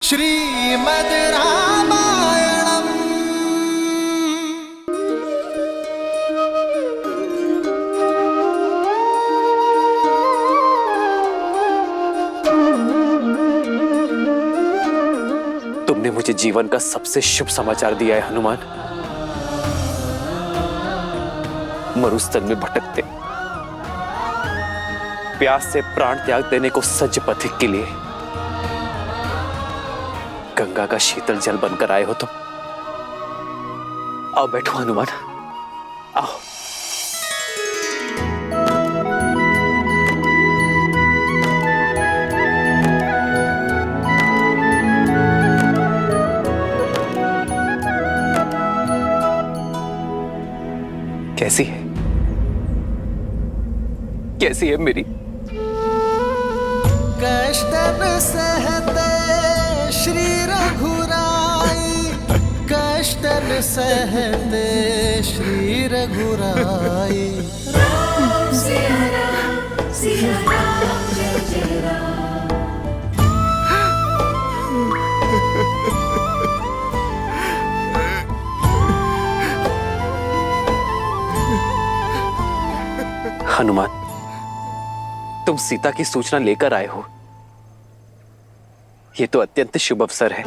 श्रीमद् रामायणम्। तुमने मुझे जीवन का सबसे शुभ समाचार दिया है हनुमान। मरुस्थल में भटकते, प्यास से प्राण त्याग देने को सज्ज पथिक के लिए गंगा का शीतल जल बनकर आए हो तुम। आओ बैठो हनुमान, आओ। कैसी है, कैसी है मेरी? कष्टन सहते श्री रघुराई, कष्टन सहते श्री रघुराई। राम सिया राम, सिया राम जय जय राम। हनुमान, तुम सीता की सूचना लेकर आए हो, यह तो अत्यंत शुभ अवसर है।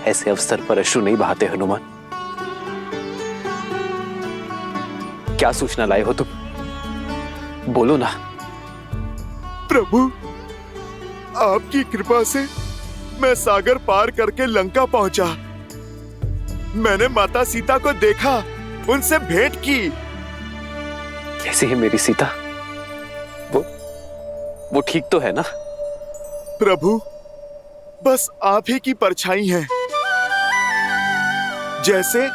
ऐसे अवसर पर अश्रु नहीं बहाते हनुमान। क्या सूचना लाए हो तुम? बोलो ना। प्रभु, आपकी कृपा से मैं सागर पार करके लंका पहुंचा। मैंने माता सीता को देखा, उनसे भेंट की। कैसी है मेरी सीता? वो ठीक तो है ना? प्रभु, बस आप ही की परछाई है। जैसे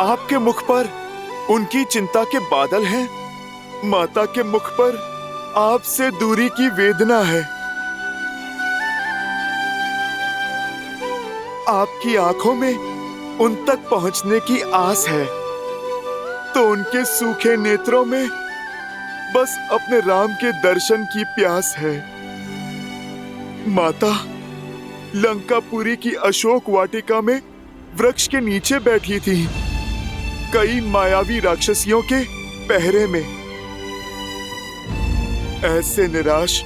आपके मुख पर उनकी चिंता के बादल हैं, माता के मुख पर आपसे दूरी की वेदना है। आपकी आंखों में उन तक पहुंचने की आस है, तो उनके सूखे नेत्रों में बस अपने राम के दर्शन की प्यास है। माता लंकापुरी की अशोक वाटिका में वृक्ष के नीचे बैठी थी, कई मायावी राक्षसियों के पहरे में। ऐसे निराश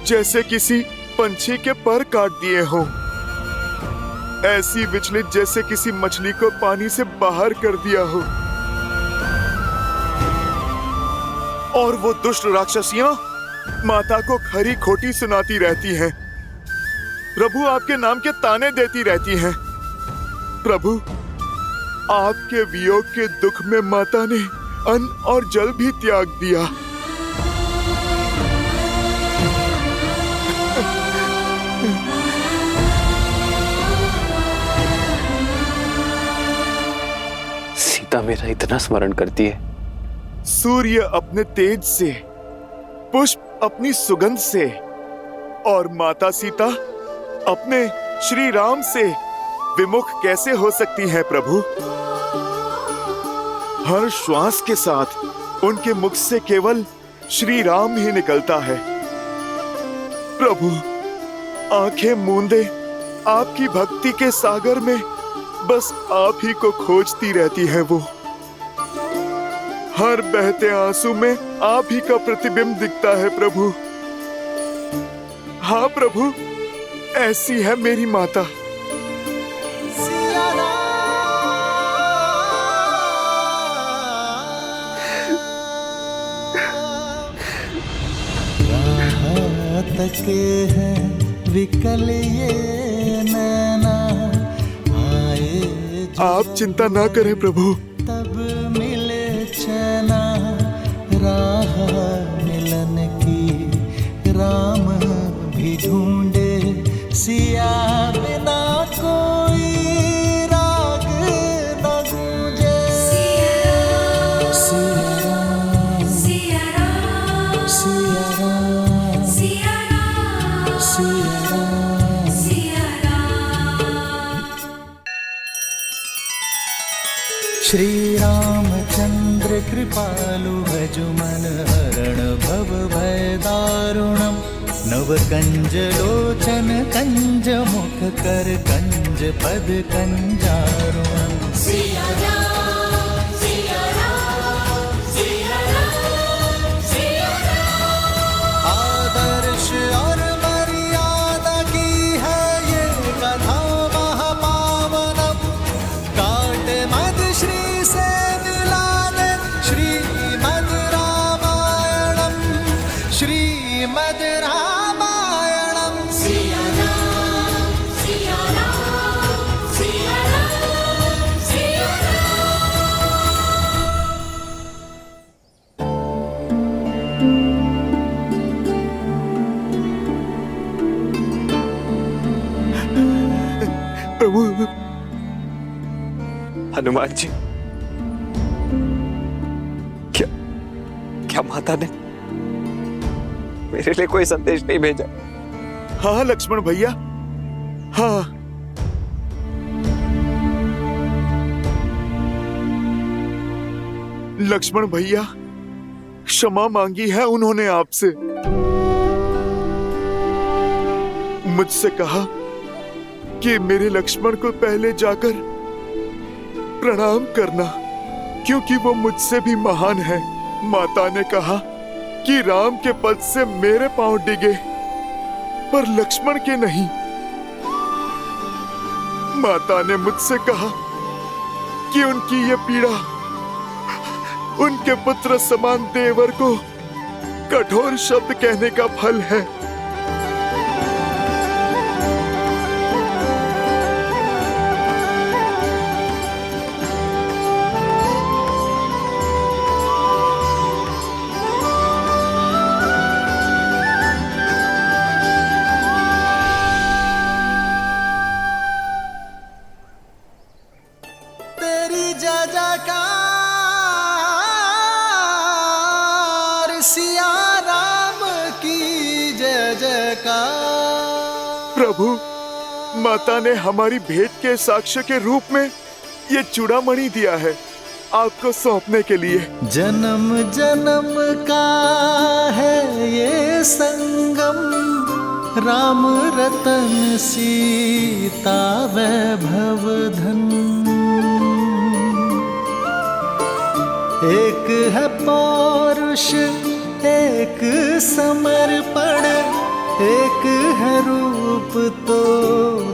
जैसे किसी पंछी के पर काट दिए हों, ऐसी विचलित जैसे किसी मछली को पानी से बाहर कर दिया हो। और वो दुष्ट राक्षसियां माता को खरी खोटी सुनाती रहती हैं। प्रभु आपके नाम के ताने देती रहती हैं। प्रभु, आपके वियोग के दुख में माता ने अन्न और जल भी त्याग दिया। सीता मेरा इतना स्मरण करती है। सूर्य अपने तेज से, पुष्प अपनी सुगंध से, और माता सीता अपने श्री राम से विमुख कैसे हो सकती हैं प्रभु? हर श्वास के साथ उनके मुख से केवल श्री राम ही निकलता है। प्रभु, आंखें मूंदे आपकी भक्ति के सागर में बस आप ही को खोजती रहती हैं वो। हर बहते आंसू में आप ही का प्रतिबिंब दिखता है प्रभु। हाँ प्रभु, ऐसी है मेरी माता। सिया राम तक है विकल ये नैना, आए आप चिंता ना करें प्रभु। तब मिले चैना, राह मिलन की राम भी ढूंढे, सिया बिना कोई राग न गूंजे। सिया राम, सिया राम, सिया राम, सिया राम, सिया राम। सिया राम। श्री रामचंद्र नेत्र कृपालु भजु मन हरण भव भय दारुणम् नव कंज लोचन कंज मुख कर कंज पद कंजारुणम् सिया राम सिया राम सिया राम सिया राम। आदर्श और मर्यादा की है ये कथा महापावनम काट मद श्री से मिला दे श्रीमद् रामायणम श्रीमद् रामायणम सिया राम सिया राम सिया राम सिया राम। प्रभु हनुमान जी, क्या क्या माता ने मेरे लिए कोई संदेश नहीं भेजा? हाँ लक्ष्मण भैया, हाँ लक्ष्मण भैया, क्षमा मांगी है उन्होंने आपसे। मुझसे कहा कि मेरे लक्ष्मण को पहले जाकर प्रणाम करना, क्योंकि वो मुझसे भी महान है। माता ने कहा कि राम के पद से मेरे पांव डिगे पर लक्ष्मण के नहीं। माता ने मुझसे कहा कि उनकी ये पीड़ा उनके पुत्र समान देवर को कठोर शब्द कहने का फल है। तेरी जय जयकार सिया राम की जय जयकार। प्रभु, माता ने हमारी भेंट के साक्ष्य के रूप में ये चूड़ामणि दिया है आपको सौंपने के लिए। जन्म जन्म का है ये संगम, राम रतन सीता वैभव धन। एक है पौरुष एक समर्पण, एक है रूप तो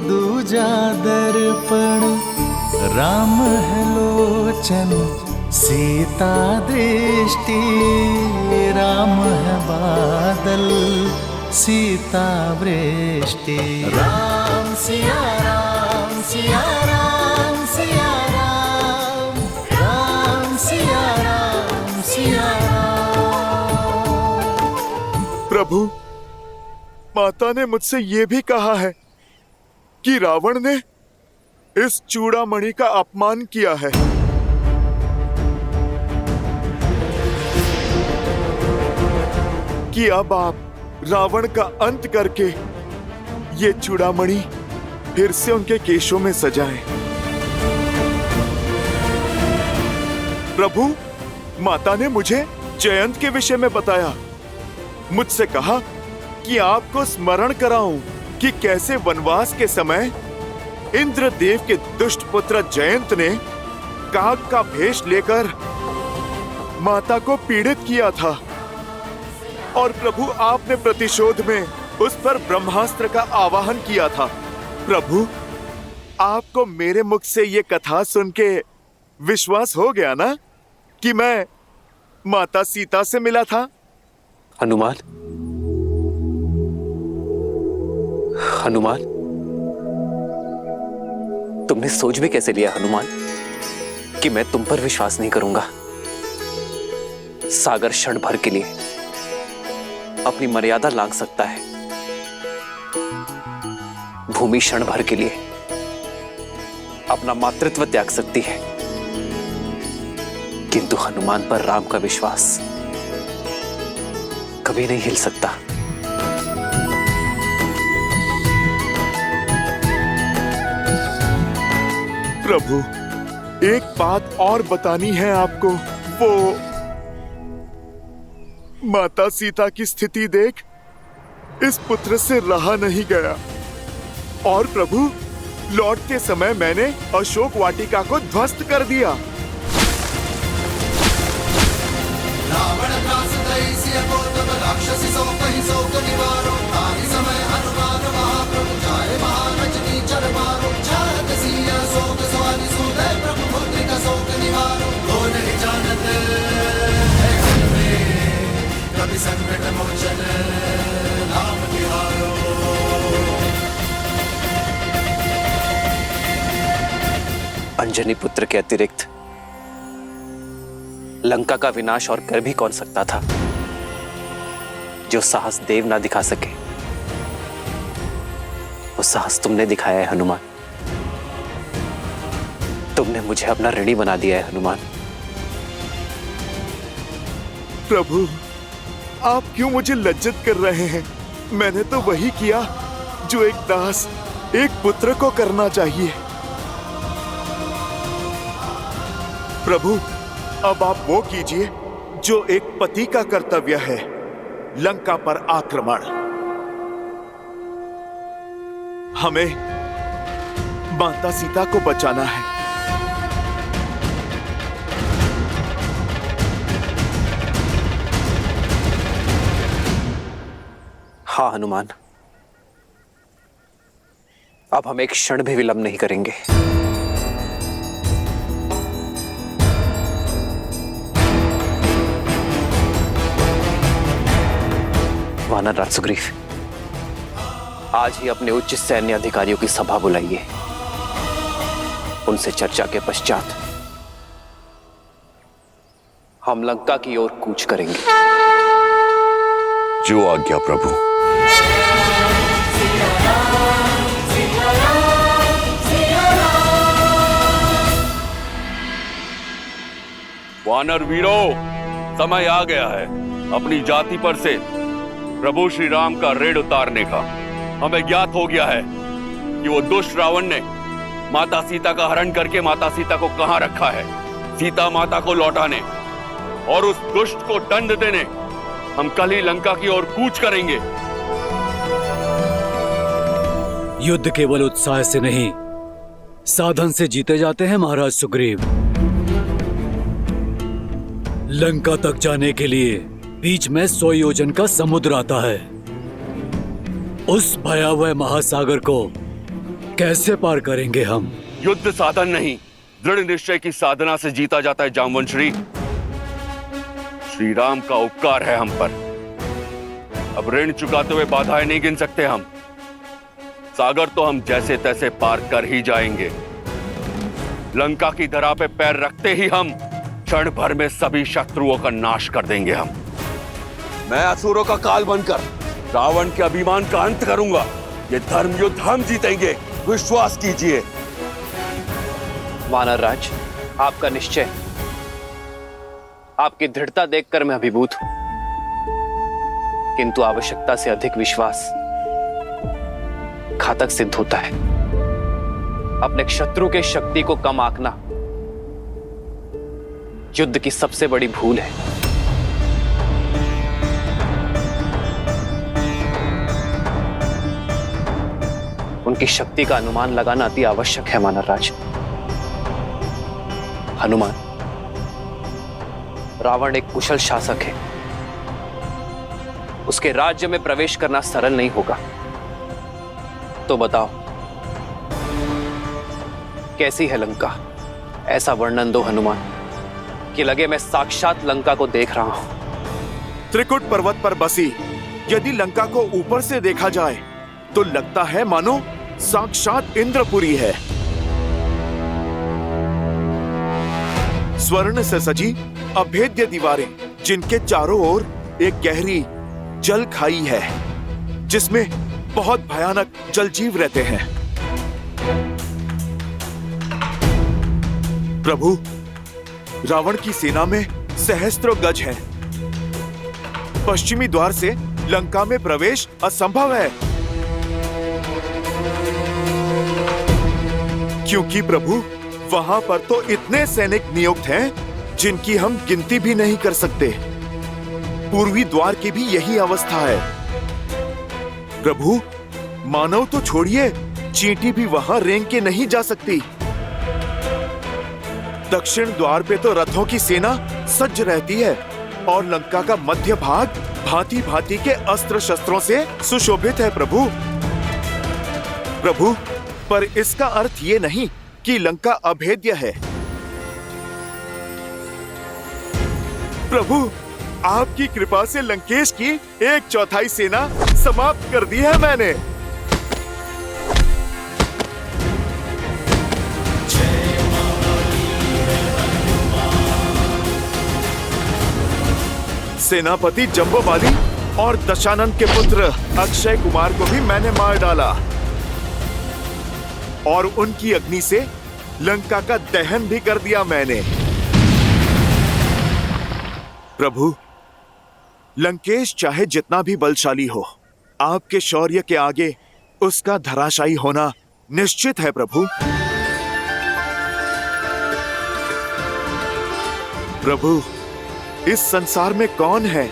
दूजा दर्पण। राम है लोचन सीता दृष्टि, राम है बादल सीता वृष्टि। राम सिया राम सिया राम सिया राम, राम सिया राम सिया राम। प्रभु, माता ने मुझसे ये भी कहा है कि रावण ने इस चूड़ामणि का अपमान किया है। कि अब आप रावण का अंत करके ये चूड़ामणि फिर से उनके केशों में सजाएं। प्रभु, माता ने मुझे जयंत के विषय में बताया। मुझसे कहा कि आपको स्मरण कराऊं कि कैसे वनवास के समय इंद्रदेव के दुष्ट पुत्र जयंत ने काग का भेष लेकर माता को पीड़ित किया था, और प्रभु आपने प्रतिशोध में उस पर ब्रह्मास्त्र का आवाहन किया था। प्रभु, आपको मेरे मुख से ये कथा सुन के विश्वास हो गया ना कि मैं माता सीता से मिला था? हनुमान, हनुमान, तुमने सोच भी कैसे लिया हनुमान कि मैं तुम पर विश्वास नहीं करूंगा? सागर क्षण भर के लिए अपनी मर्यादा लांघ सकता है, भूमि क्षण भर के लिए अपना मातृत्व त्याग सकती है, किंतु हनुमान पर राम का विश्वास कभी नहीं हिल सकता। प्रभु, एक बात और बतानी है आपको, वो माता सीता की स्थिति देख इस पुत्र से रहा नहीं गया और प्रभु लौटते समय मैंने अशोक वाटिका को ध्वस्त कर दिया। रावण त्रासदयि सिय गौतम राक्षसी सौकहि शोक निवारो ताहि समय हनुमान महाप्रभु जाय महारजनी चर मारो चाहत सिय शोक स्वानि सुदय प्रभु पुत्रिका शोक निवारो को नहीं जानत है घर में कभी संकट मोचन नाम तिहारो। अंजनी पुत्र के अतिरिक्त लंका का विनाश और कर भी कौन सकता था जो साहस देव ना दिखा सके। वो साहस तुमने दिखाया है हनुमान। तुमने मुझे अपना ऋणी बना दिया है हनुमान। प्रभु आप क्यों मुझे लज्जित कर रहे हैं? मैंने तो वही किया जो एक दास एक पुत्र को करना चाहिए। प्रभु अब आप वो कीजिए जो एक पति का कर्तव्य है, लंका पर आक्रमण। हमें माता सीता को बचाना है। हाँ हनुमान, अब हम एक क्षण भी विलंब नहीं करेंगे। वानर राज सुग्रीव, आज ही अपने उच्च सैन्य अधिकारियों की सभा बुलाइए। उनसे चर्चा के पश्चात हम लंका की ओर कूच करेंगे। जो आज्ञा प्रभु। वानर वीरों, समय आ गया है अपनी जाति पर से प्रभु श्री राम का ऋण उतारने का। हमें ज्ञात हो गया है कि वो दुष्ट रावण ने माता सीता का हरण करके माता सीता को कहां रखा है। सीता माता को लौटाने और उस दुष्ट को दंड देने हम कल ही लंका की ओर कूच करेंगे। युद्ध केवल उत्साह से नहीं, साधन से जीते जाते हैं महाराज सुग्रीव। लंका तक जाने के लिए बीच में 100 योजन का समुद्र आता है। उस भयावह महासागर को कैसे पार करेंगे हम? युद्ध साधन नहीं, दृढ़ निश्चय की साधना से जीता जाता है जामवंशी। श्री राम का उपकार है हम पर। अब ऋण चुकाते हुए बाधाएं नहीं गिन सकते हम। सागर तो हम जैसे तैसे पार कर ही जाएंगे। लंका की धरा पे पैर रखते ही हम क्षण भर में सभी शत्रुओं का नाश कर देंगे हम। मैं असुरों का काल बनकर रावण के अभिमान का अंत करूंगा। ये धर्म युद्ध हम जीतेंगे, विश्वास कीजिए। वानर राज, आपका निश्चय, आपकी दृढ़ता देखकर मैं अभिभूत हूं, किंतु आवश्यकता से अधिक विश्वास घातक सिद्ध होता है। अपने शत्रु के शक्ति को कम आंकना युद्ध की सबसे बड़ी भूल है। उनकी शक्ति का अनुमान लगाना अति आवश्यक है वानर राज। हनुमान, रावण एक कुशल शासक है। उसके राज्य में प्रवेश करना सरल नहीं होगा। तो बताओ, कैसी है लंका? ऐसा वर्णन दो हनुमान कि लगे मैं साक्षात लंका को देख रहा हूं। त्रिकुट पर्वत पर बसी यदि लंका को ऊपर से देखा जाए तो लगता है मानो साक्षात इंद्रपुरी है। स्वर्ण से सजी अभेद्य दीवारें, जिनके चारों ओर एक गहरी जल खाई है जिसमें बहुत भयानक जलजीव रहते हैं। प्रभु, रावण की सेना में सहस्त्रों गज हैं। पश्चिमी द्वार से लंका में प्रवेश असंभव है, क्योंकि प्रभु वहां पर तो इतने सैनिक नियुक्त हैं जिनकी हम गिनती भी नहीं कर सकते। पूर्वी द्वार की भी यही अवस्था है। प्रभु, मानव तो छोड़िए, चींटी भी वहां रेंग के नहीं जा सकती। दक्षिण द्वार पे तो रथों की सेना सज्ज रहती है और लंका का मध्य भाग भांति भांति के अस्त्र शस्त्रों से सुशोभित है। प्रभु, प्रभु, पर इसका अर्थ ये नहीं कि लंका अभेद्य है। प्रभु, आपकी कृपा से लंकेश की 1/4 सेना समाप्त कर दी है मैंने। सेनापति जम्बोबाली और दशानन के पुत्र अक्षय कुमार को भी मैंने मार डाला और उनकी अग्नि से लंका का दहन भी कर दिया मैंने। प्रभु, लंकेश चाहे जितना भी बलशाली हो, आपके शौर्य के आगे उसका धराशायी होना निश्चित है। प्रभु, प्रभु, इस संसार में कौन है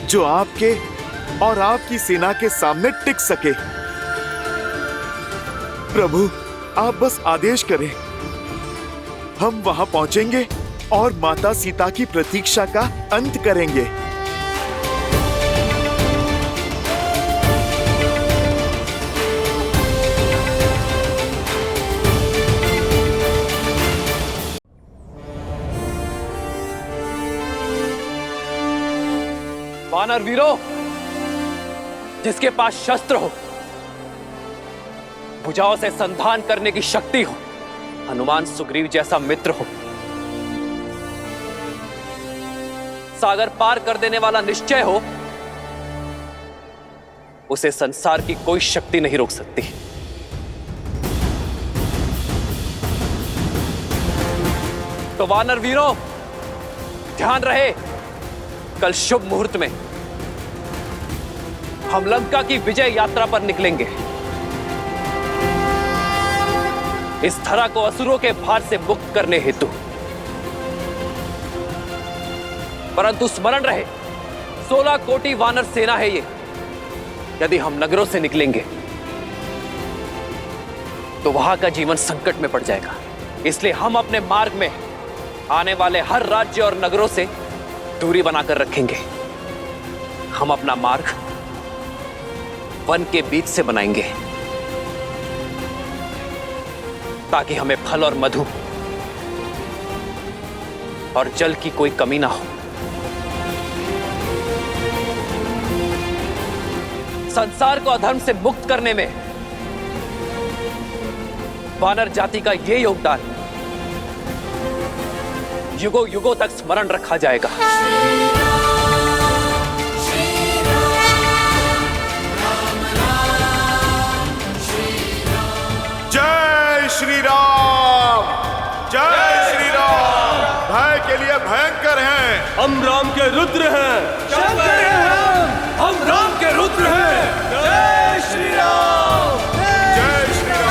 जो आपके और आपकी सेना के सामने टिक सके। प्रभु, आप बस आदेश करें, हम वहां पहुंचेंगे और माता सीता की प्रतीक्षा का अंत करेंगे। वानर वीरों, जिसके पास शस्त्र हो, भुजाओं से संधान करने की शक्ति हो, हनुमान सुग्रीव जैसा मित्र हो, सागर पार कर देने वाला निश्चय हो, उसे संसार की कोई शक्ति नहीं रोक सकती। तो वानर वीरों, ध्यान रहे, कल शुभ मुहूर्त में हम लंका की विजय यात्रा पर निकलेंगे। इस धरा को असुरों के भार से मुक्त करने हेतु। परंतु स्मरण रहे, 16 कोटि वानर सेना है ये। यदि हम नगरों से निकलेंगे तो वहां का जीवन संकट में पड़ जाएगा। इसलिए हम अपने मार्ग में आने वाले हर राज्य और नगरों से दूरी बनाकर रखेंगे। हम अपना मार्ग वन के बीच से बनाएंगे ताकि हमें फल और मधु और जल की कोई कमी ना हो। संसार को अधर्म से मुक्त करने में वानर जाति का यह योगदान युगों युगों तक स्मरण रखा जाएगा। जय श्री राम, जय श्री राम। भय के लिए भयंकर हैं, हम राम के रुद्र हैं। शंकर हैं हम राम के रुद्र हैं। जय श्री राम, जय श्री राम।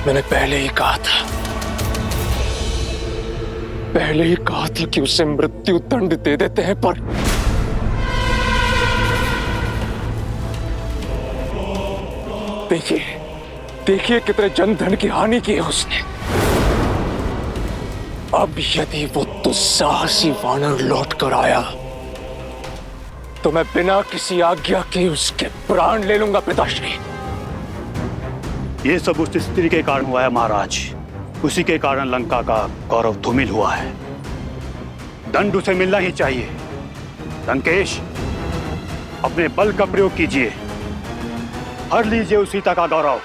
मैंने पहले ही कहा था कि उसे मृत्यु दंड दे देते हैं, पर देखिए कितने जनधन की हानि की है उसने। अब यदि वो दुस्साहसी वानर लौट कर आया तो मैं बिना किसी आज्ञा के उसके प्राण ले लूंगा। पिताश्री, ये सब उस स्त्री के कारण हुआ है महाराज। उसी के कारण लंका का गौरव धूमिल हुआ है। दंड उसे मिलना ही चाहिए। लंकेश, अपने बल का प्रयोग कीजिए, हर लीजिए उस सीता का गौरव।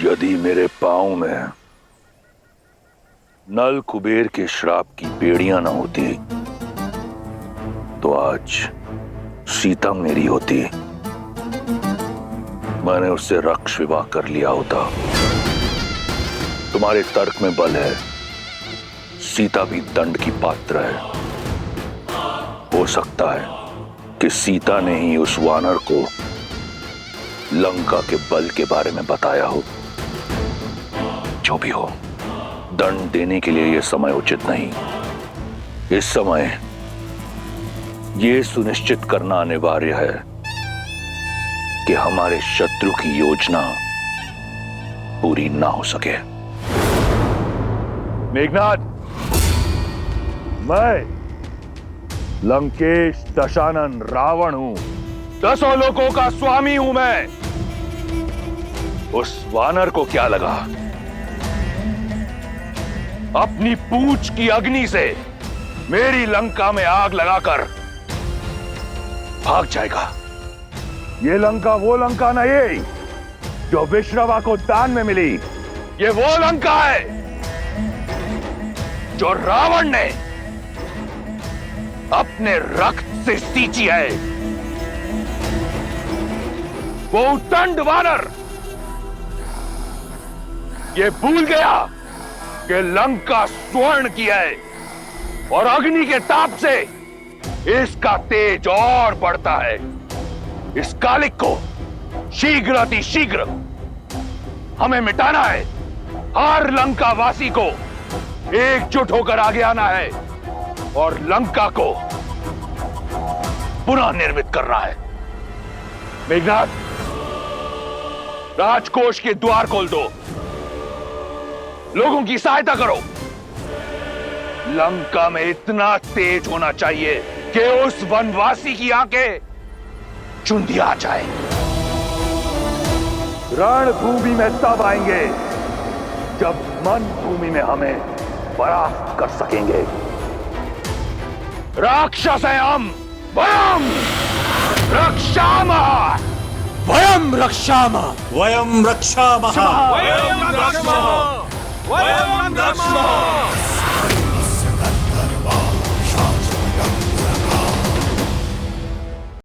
यदि मेरे पांव में नल कुबेर के श्राप की बेड़ियां न होती तो आज सीता मेरी होती। मैंने उससे रक्ष विवाह कर लिया होता। तुम्हारे तर्क में बल है, सीता भी दंड की पात्र है। हो सकता है कि सीता ने ही उस वानर को लंका के बल के बारे में बताया हो। जो भी हो, दंड देने के लिए यह समय उचित नहीं। इस समय यह सुनिश्चित करना अनिवार्य है कि हमारे शत्रु की योजना पूरी ना हो सके। मेघनाथ, मैं लंकेश दशानन रावण हूं, 10 लोकों का स्वामी हूं मैं। उस वानर को क्या लगा अपनी पूंछ की अग्नि से मेरी लंका में आग लगाकर भाग जाएगा। ये लंका वो लंका नहीं जो विश्रवा को दान में मिली। ये वो लंका है जो रावण ने अपने रक्त से सींची है। वो उद्दंड वानर ये भूल गया कि लंका स्वर्ण की है और अग्नि के ताप से इसका तेज और बढ़ता है। इस कालिक को शीघ्र अति शीघ्र हमें मिटाना है। हर लंका वासी को एकजुट होकर आगे आना है और लंका को पुनः निर्मित करना है। मेघनाथ, राजकोष के द्वार खोल दो, लोगों की सहायता करो। लंका में इतना तेज होना चाहिए कि उस वनवासी की आंखें चुंधिया जाए। रणभूमि में तब आएंगे जब मन भूमि में हमें परास्त कर सकेंगे। राक्षस हैं हम, वयम रक्षामः, वयम रक्षामः, वयम रक्षामः, वयम रक्षामः, वयम रक्षामः।